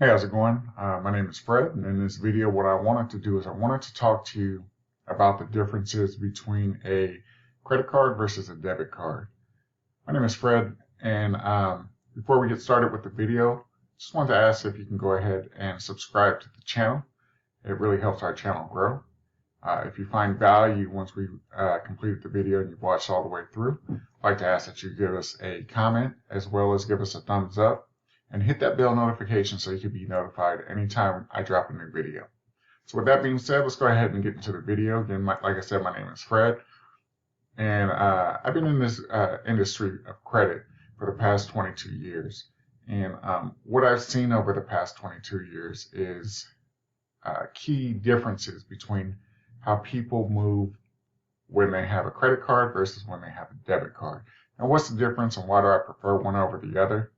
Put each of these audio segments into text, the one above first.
Hey, how's it going? My name is Fred, and in this video, what I wanted to do is I wanted to talk to you about the differences between a credit card versus a debit card. My name is Fred, and before we get started with the video, just wanted to ask if you can go ahead and subscribe to the channel. It really helps our channel grow. If you find value once we've completed the video and you've watched all the way through, I'd like to ask that you give us a comment as well as give us a thumbs up. And hit that bell notification so you can be notified anytime I drop a new video. So with that being said, let's go ahead and get into the video. Again, like I said, my name is Fred, and I've been in this industry of credit for the past 22 years. And what I've seen over the past 22 years is key differences between how people move when they have a credit card versus when they have a debit card. And what's the difference and why do I prefer one over the other?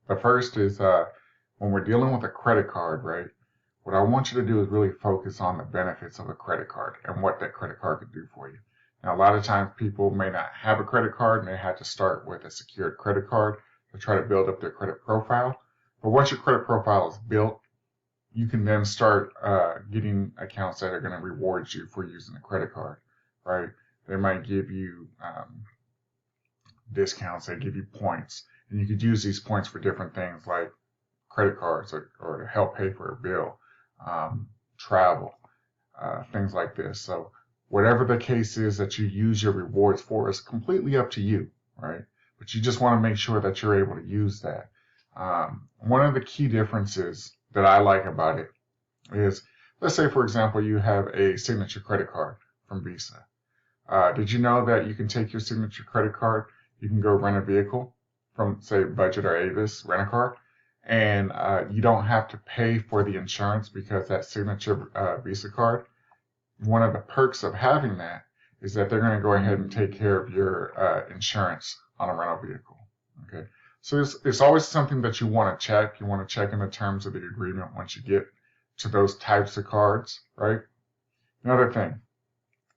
The first is when we're dealing with a credit card, right? What I want you to do is really focus on the benefits of a credit card and what that credit card can do for you. Now, a lot of times people may not have a credit card and they have to start with a secured credit card to try to build up their credit profile. But once your credit profile is built, you can then start getting accounts that are going to reward you for using a credit card, right? They might give you discounts, they give you points. And you could use these points for different things like credit cards or to help pay for a bill, travel, things like this. So whatever the case is that you use your rewards for is completely up to you, right? But you just want to make sure that you're able to use that. One of the key differences that I like about it is, let's say, for example, you have a signature credit card from Visa. Did you know that you can take your signature credit card, you can go rent a vehicle from, say, Budget or Avis Rent-A-Car, and you don't have to pay for the insurance because that signature Visa card, one of the perks of having that is that they're going to go ahead and take care of your insurance on a rental vehicle. Okay, so it's always something that you want to check. You want to check in the terms of the agreement once you get to those types of cards, right? Another thing,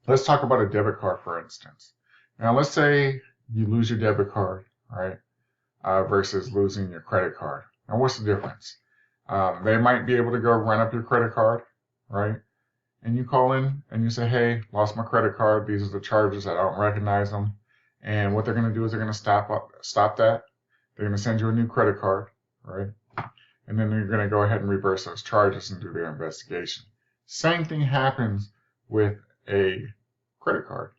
let's talk about a debit card, for instance. Now, let's say you lose your debit card, right? Versus losing your credit card. Now, what's the difference? They might be able to go rent up your credit card, right? And you call in and you say, hey, lost my credit card. These are the charges. I don't recognize them. And what they're going to do is they're going to stop that. They're going to send you a new credit card, right? And then they're going to go ahead and reverse those charges and do their investigation. Same thing happens with a credit card,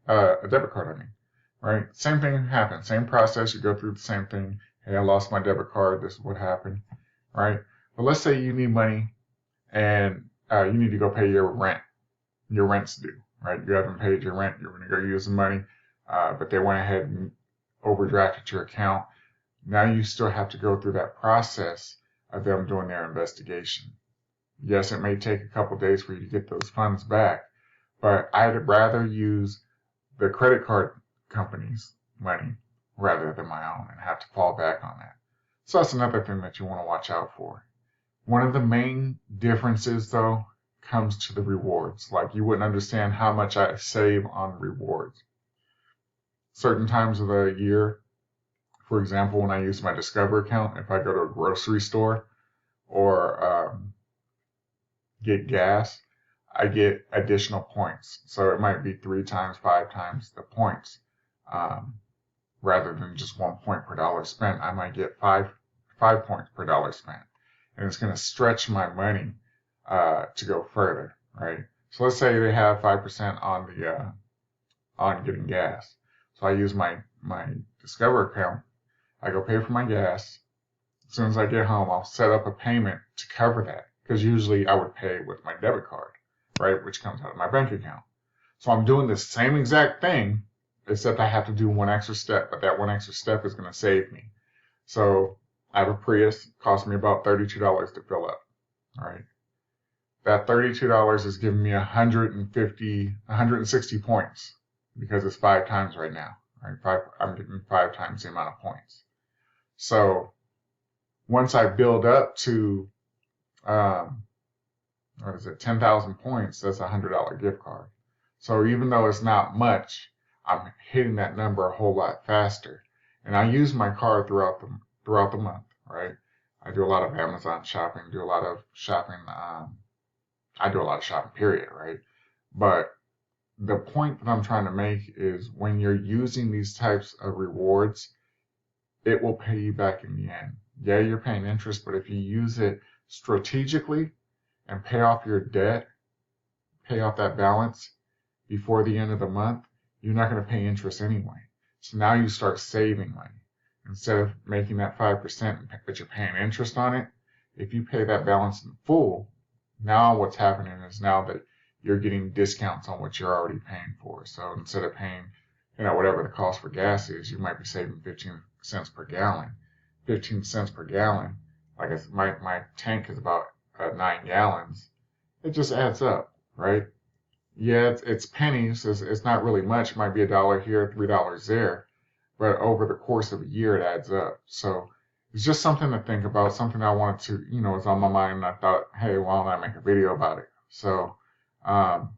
a debit card, I mean. Right? Same thing happens. Same process. You go through the same thing. Hey, I lost my debit card. This is what happened. Right? But let's say you need money and you need to go pay your rent. Your rent's due. Right? You haven't paid your rent. You're going to go use the money. But they went ahead and overdrafted your account. Now you still have to go through that process of them doing their investigation. Yes, it may take a couple days for you to get those funds back. But I'd rather use the credit card company's money rather than my own and have to fall back on that. So that's another thing that you want to watch out for. One of the main differences, though, comes to the rewards. Like, you wouldn't understand how much I save on rewards. Certain times of the year, for example, when I use my Discover account, if I go to a grocery store or get gas, I get additional points. So it might be 3 times, 5 times the points. Rather than just 1 point per dollar spent, I might get 5 points per dollar spent. And it's going to stretch my money to go further, right? So let's say they have 5% on the on getting gas. So I use my Discover account. I go pay for my gas. As soon as I get home, I'll set up a payment to cover that. Because usually I would pay with my debit card, right? Which comes out of my bank account. So I'm doing the same exact thing, except I have to do one extra step, but that one extra step is going to save me. So I have a Prius, cost me about $32 to fill up, all right? That $32 is giving me 160 points because it's 5 times right now, right? I'm getting 5 times the amount of points. So once I build up to, 10,000 points, that's a $100 gift card. So even though it's not much, I'm hitting that number a whole lot faster. And I use my card throughout the month, right? I do a lot of Amazon shopping, do a lot of shopping. I do a lot of shopping, period, right? But the point that I'm trying to make is when you're using these types of rewards, it will pay you back in the end. Yeah, you're paying interest, but if you use it strategically and pay off your debt, pay off that balance before the end of the month, you're not going to pay interest anyway. So now you start saving money. Instead of making that 5%, but you're paying interest on it, if you pay that balance in full, now what's happening is now that you're getting discounts on what you're already paying for. So instead of paying, whatever the cost for gas is, you might be saving 15 cents per gallon. 15 cents per gallon, like my tank is about 9 gallons. It just adds up, right? Yeah, it's pennies. It's not really much. It might be $1 here, $3 there, but over the course of a year, it adds up. So it's just something to think about, something I wanted to, was on my mind, and I thought, hey, why don't I make a video about it? So um,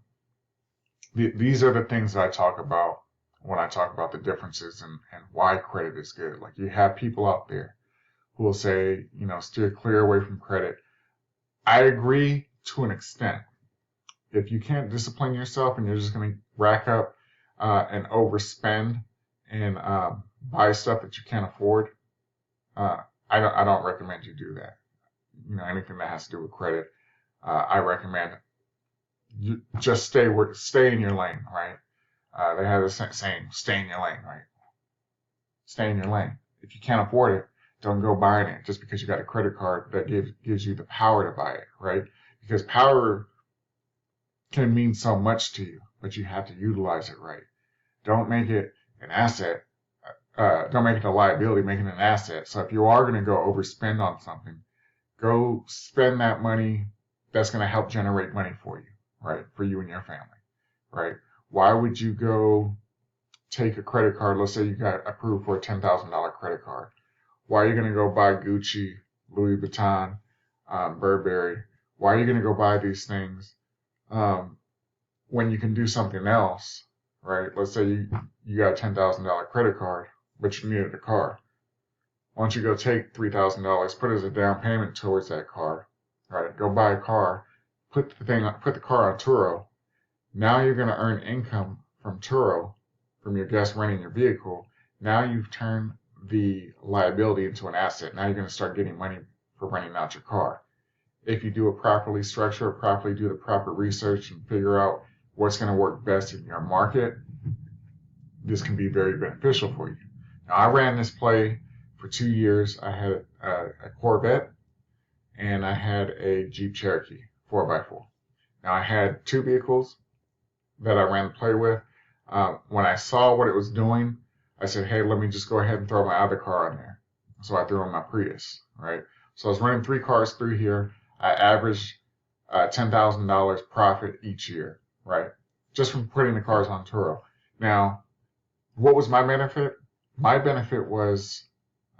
these are the things that I talk about when I talk about the differences and why credit is good. Like, you have people out there who will say, steer clear away from credit. I agree to an extent. If you can't discipline yourself and you're just going to rack up and overspend and buy stuff that you can't afford, I don't recommend you do that. Anything that has to do with credit, I recommend you just stay in your lane, right? They have a saying, stay in your lane, right? Stay in your lane. If you can't afford it, don't go buying it just because you got a credit card that gives you the power to buy it, right? Because power can mean so much to you, but you have to utilize it right. Don't make it an asset. Don't make it a liability, make it an asset. So if you are going to go overspend on something, go spend that money that's going to help generate money for you, right? For you and your family, right? Why would you go take a credit card? Let's say you got approved for a $10,000 credit card. Why are you going to go buy Gucci, Louis Vuitton, Burberry? Why are you going to go buy these things when you can do something else, right? Let's say you got a $10,000 credit card, but you needed a car. Why don't you go take $3,000, put it as a down payment towards that car, right? Go buy a car, put the car on Turo. Now you're going to earn income from Turo, from your guests renting your vehicle. Now you've turned the liability into an asset. Now you're going to start getting money for renting out your car. If you do it properly, structure it properly, do the proper research, and figure out what's going to work best in your market, this can be very beneficial for you. Now, I ran this play for 2 years. I had a Corvette and I had a Jeep Cherokee 4x4. Now, I had two vehicles that I ran the play with. When I saw what it was doing, I said, hey, let me just go ahead and throw my other car in there. So I threw in my Prius, right? So I was running 3 cars through here. I averaged $10,000 profit each year, right? Just from putting the cars on Turo. Now, what was my benefit? My benefit was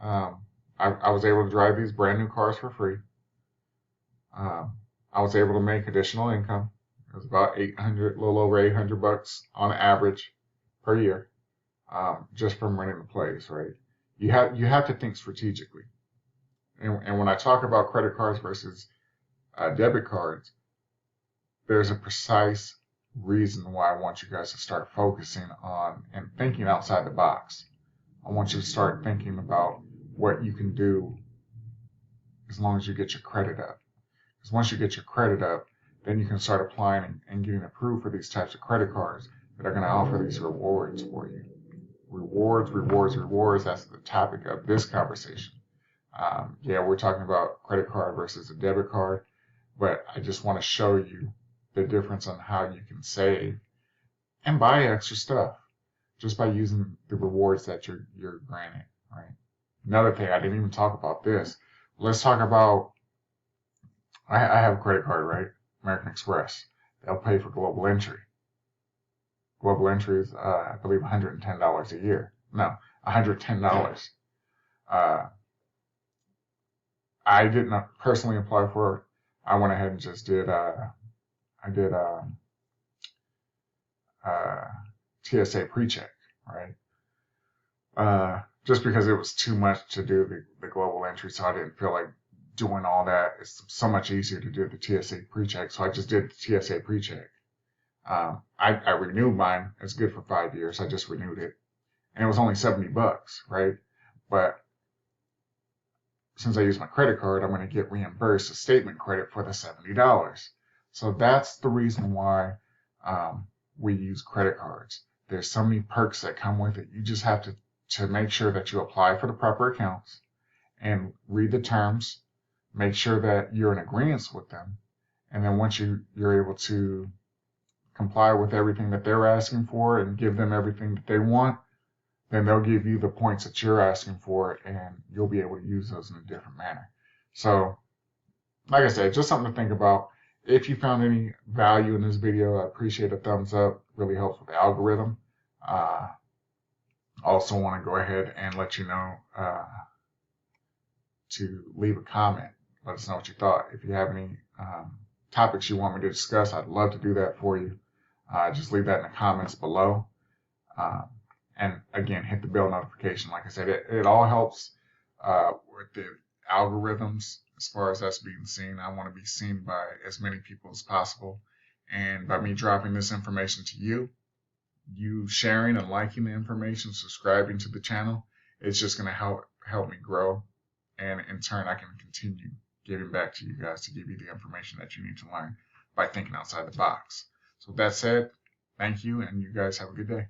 I was able to drive these brand new cars for free. I was able to make additional income. It was about a little over $800 on average per year, just from running the plays, right? You have to think strategically. And when I talk about credit cards versus debit cards, there's a precise reason why I want you guys to start focusing on and thinking outside the box. I want you to start thinking about what you can do as long as you get your credit up. Because once you get your credit up, then you can start applying and getting approved for these types of credit cards that are going to offer these rewards for you. Rewards, rewards, rewards. That's the topic of this conversation. Yeah, we're talking about credit card versus a debit card, but I just want to show you the difference on how you can save and buy extra stuff just by using the rewards that you're granted, right? Another thing, I didn't even talk about this. Let's talk about, I have a credit card, right? American Express. They'll pay for global entry. Global entry is, I believe, $110 a year. No, $110. I did not personally apply for it. I went ahead and just did, TSA pre-check, right? Just because it was too much to do the global entry, so I didn't feel like doing all that. It's so much easier to do the TSA pre-check. So I just did the TSA pre-check. I renewed mine. It's good for 5 years. I just renewed it, and it was only $70, right? But since I use my credit card, I'm going to get reimbursed a statement credit for the $70. So that's the reason why we use credit cards. There's so many perks that come with it. You just have to make sure that you apply for the proper accounts and read the terms, make sure that you're in agreement with them. And then once you're able to comply with everything that they're asking for and give them everything that they want, then they'll give you the points that you're asking for, and you'll be able to use those in a different manner. So, like I said, just something to think about. If you found any value in this video, I appreciate a thumbs up. It really helps with the algorithm. Also want to go ahead and let you know to leave a comment. Let us know what you thought. If you have any topics you want me to discuss, I'd love to do that for you. Just leave that in the comments below. And again, hit the bell notification. Like I said, it all helps with the algorithms as far as us being seen. I want to be seen by as many people as possible. And by me dropping this information to you, you sharing and liking the information, subscribing to the channel, it's just going to help me grow. And in turn, I can continue giving back to you guys to give you the information that you need to learn by thinking outside the box. So with that said, thank you, and you guys have a good day.